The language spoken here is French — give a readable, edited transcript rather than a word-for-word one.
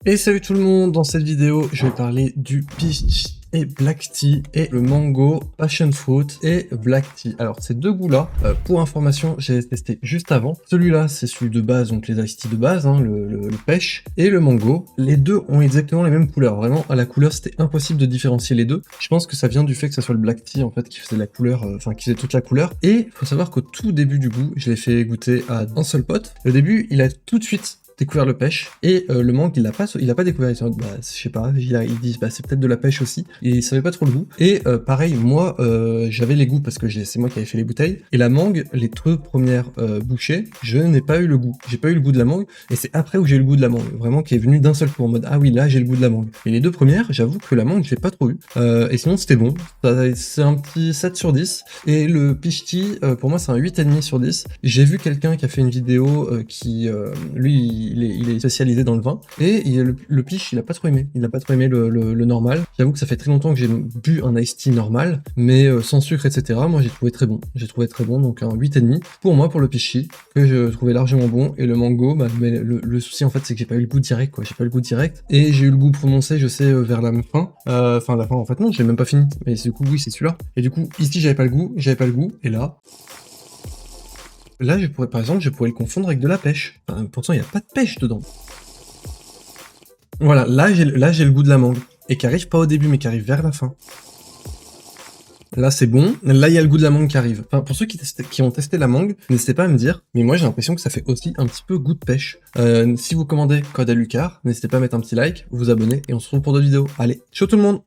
Et salut tout le monde, dans cette vidéo, je vais parler du peach et black tea et le mango, passion fruit et black tea. Alors ces deux goûts-là, pour information, j'ai testé juste avant. Celui-là, c'est celui de base, donc les iced tea de base, hein, le pêche et le mango. Les deux ont exactement les mêmes couleurs. Vraiment, à la couleur, c'était impossible de différencier les deux. Je pense que ça vient du fait que ça soit le black tea en fait qui faisait la couleur, enfin qui faisait toute la couleur. Et faut savoir qu'au tout début du goût, je l'ai fait goûter à un seul pote. Au début, il a tout de suite découvert le pêche et le mangue il l'a pas découvert, bah, je sais pas, il dit bah c'est peut-être de la pêche aussi et il savait pas trop le goût. Et pareil moi j'avais les goûts parce que c'est moi qui avais fait les bouteilles et la mangue, les deux premières bouchées, je n'ai pas eu le goût, j'ai pas eu le goût de la mangue et c'est après où j'ai eu le goût de la mangue, vraiment qui est venu d'un seul coup en mode ah oui là j'ai le goût de la mangue. Et les deux premières, j'avoue que la mangue j'ai pas trop eu et sinon c'était bon, c'est un petit 7 sur 10 et le peach tea pour moi c'est un 8,5 sur 10. J'ai vu quelqu'un qui a fait une vidéo qui lui il est spécialisé dans le vin, et le peach, il a pas trop aimé. Il a pas trop aimé le normal. J'avoue que ça fait très longtemps que j'ai bu un iced tea normal, mais sans sucre, etc. Moi, j'ai trouvé très bon. J'ai trouvé très bon, donc un 8,5 pour moi, pour le peach tea, que je trouvais largement bon. Et le mango, bah, mais le souci, en fait, c'est que j'ai pas eu le goût direct, quoi. J'ai pas eu le goût direct. Et j'ai eu le goût prononcé, je sais, vers la fin. Enfin, la fin, en fait, non, j'ai même pas fini. Mais du coup, oui, c'est celui-là. Et du coup, ici, j'avais pas le goût, et là, par exemple, je pourrais le confondre avec de la pêche. Enfin, pourtant, il n'y a pas de pêche dedans. Voilà, là, j'ai le goût de la mangue. Et qui arrive pas au début, mais qui arrive vers la fin. Là, c'est bon. Là, il y a le goût de la mangue qui arrive. Enfin, pour ceux qui ont testé la mangue, n'hésitez pas à me dire. Mais moi, j'ai l'impression que ça fait aussi un petit peu goût de pêche. Si vous commandez code Alucard, n'hésitez pas à mettre un petit like, vous abonner, et on se retrouve pour d'autres vidéos. Allez, ciao tout le monde!